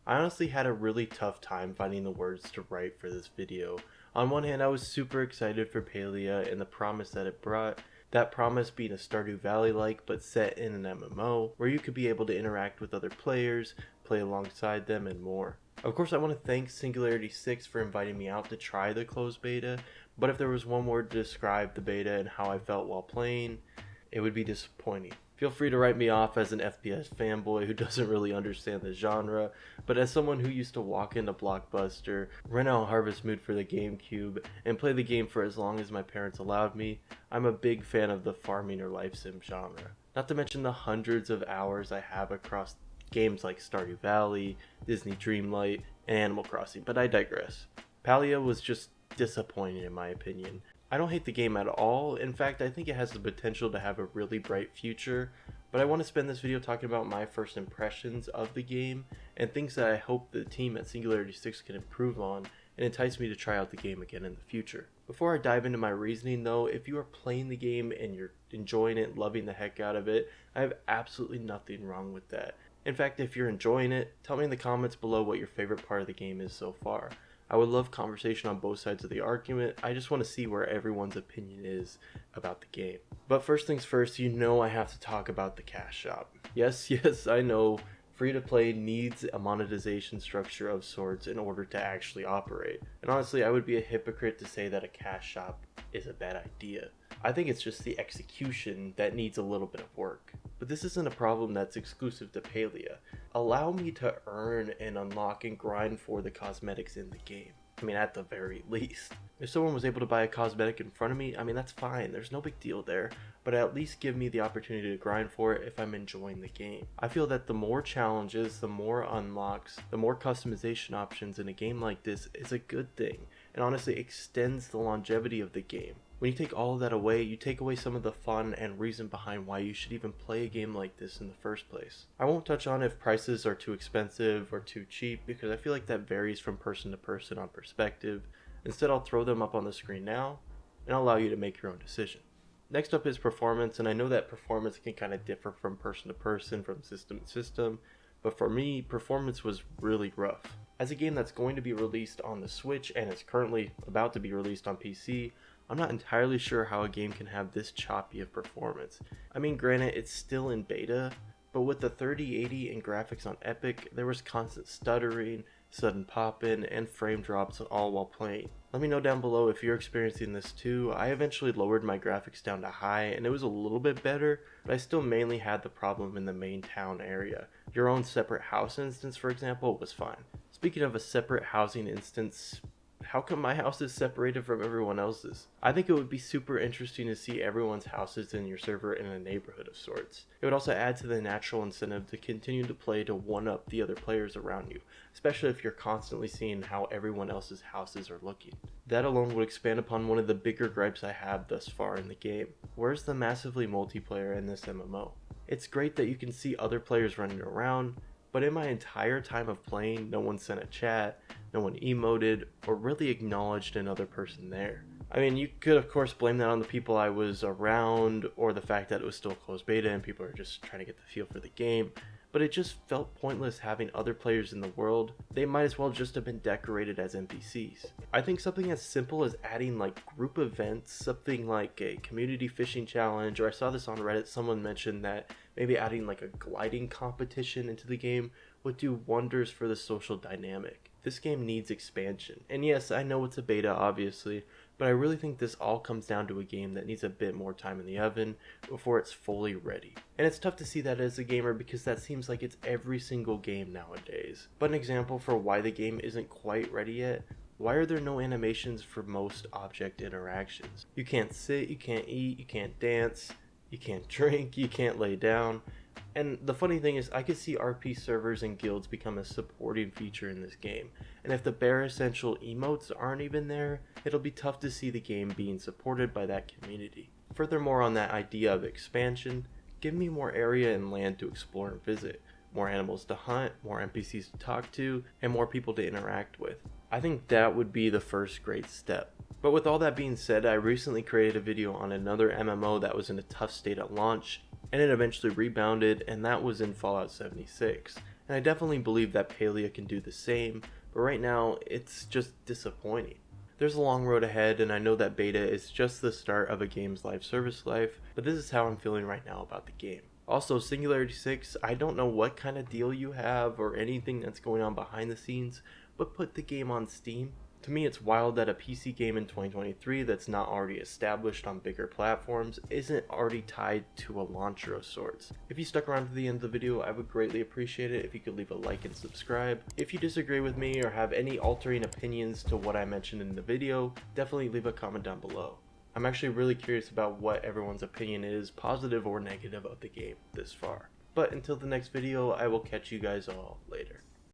I honestly had a really tough time finding the words to write for this video. On one hand, I was super excited for Palia and the promise that it brought, that promise being a Stardew Valley-like but set in an MMO, where you could be able to interact with other players, play alongside them, and more. Of course, I want to thank Singularity 6 for inviting me out to try the closed beta, but if there was one word to describe the beta and how I felt while playing, it would be disappointing. Feel free to write me off as an FPS fanboy who doesn't really understand the genre, but as someone who used to walk into Blockbuster, rent out Harvest Moon for the GameCube, and play the game for as long as my parents allowed me, I'm a big fan of the farming or life sim genre. Not to mention the hundreds of hours I have across games like Stardew Valley, Disney Dreamlight, and Animal Crossing, but I digress. Palia was just disappointing in my opinion. I don't hate the game at all. In fact, I think it has the potential to have a really bright future, but I want to spend this video talking about my first impressions of the game and things that I hope the team at Singularity 6 can improve on and entice me to try out the game again in the future. Before I dive into my reasoning though, if you are playing the game and you're enjoying it, loving the heck out of it, I have absolutely nothing wrong with that. In fact, if you're enjoying it, tell me in the comments below what your favorite part of the game is so far. I would love conversation on both sides of the argument. I just want to see where everyone's opinion is about the game. But first things first, you know I have to talk about the cash shop. Yes, I know, free-to-play needs a monetization structure of sorts in order to actually operate. And honestly, I would be a hypocrite to say that a cash shop is a bad idea. I think it's just the execution that needs a little bit of work. But this isn't a problem that's exclusive to Palia. Allow me to earn and unlock and grind for the cosmetics in the game. I mean, at the very least. If someone was able to buy a cosmetic in front of me, I mean, that's fine. There's no big deal there. But at least give me the opportunity to grind for it if I'm enjoying the game. I feel that the more challenges, the more unlocks, the more customization options in a game like this is a good thing. And honestly extends the longevity of the game. When you take all of that away, you take away some of the fun and reason behind why you should even play a game like this in the first place. I won't touch on if prices are too expensive or too cheap because I feel like that varies from person to person on perspective. Instead, I'll throw them up on the screen now and I'll allow you to make your own decision. Next up is performance, and I know that performance can kind of differ from person to person, from system to system, but for me, performance was really rough. As a game that's going to be released on the Switch and is currently about to be released on PC, I'm not entirely sure how a game can have this choppy of performance. I mean, granted, it's still in beta, but with the 3080 and graphics on Epic, there was constant stuttering, sudden pop-in, and frame drops all while playing. Let me know down below if you're experiencing this too. I eventually lowered my graphics down to high and it was a little bit better, but I still mainly had the problem in the main town area. Your own separate house instance, for example, was fine. Speaking of a separate housing instance, how come my house is separated from everyone else's? I think it would be super interesting to see everyone's houses in your server in a neighborhood of sorts. It would also add to the natural incentive to continue to play to one-up the other players around you, especially if you're constantly seeing how everyone else's houses are looking. That alone would expand upon one of the bigger gripes I have thus far in the game. Where's the massively multiplayer in this MMO? It's great that you can see other players running around, but in my entire time of playing, no one sent a chat, no one emoted, or really acknowledged another person there. I mean, you could of course blame that on the people I was around, or the fact that it was still closed beta and people are just trying to get the feel for the game, but it just felt pointless having other players in the world. They might as well just have been decorated as NPCs. I think something as simple as adding like group events, something like a community fishing challenge, or I saw this on Reddit, someone mentioned that maybe adding like a gliding competition into the game would do wonders for the social dynamic. This game needs expansion. And yes, I know it's a beta obviously, but I really think this all comes down to a game that needs a bit more time in the oven before it's fully ready. And it's tough to see that as a gamer because that seems like it's every single game nowadays. But an example for why the game isn't quite ready yet: why are there no animations for most object interactions? You can't sit, you can't eat, you can't dance, you can't drink, you can't lay down. And the funny thing is, I could see RP servers and guilds become a supporting feature in this game. And if the bare essential emotes aren't even there, it'll be tough to see the game being supported by that community. Furthermore, on that idea of expansion, give me more area and land to explore and visit, more animals to hunt, more NPCs to talk to, and more people to interact with. I think that would be the first great step. But with all that being said, I recently created a video on another MMO that was in a tough state at launch, and it eventually rebounded, and that was in Fallout 76. and I definitely believe that Palia can do the same, but right now it's just disappointing. There's a long road ahead, and I know that beta is just the start of a game's live service life, but this is how I'm feeling right now about the game. Also, Singularity 6, I don't know what kind of deal you have or anything that's going on behind the scenes, but put the game on Steam. To me, it's wild that a PC game in 2023 that's not already established on bigger platforms isn't already tied to a launcher of sorts. If you stuck around to the end of the video, I would greatly appreciate it if you could leave a like and subscribe. If you disagree with me or have any altering opinions to what I mentioned in the video, definitely leave a comment down below. I'm actually really curious about what everyone's opinion is, positive or negative, of the game this far. But until the next video, I will catch you guys all later.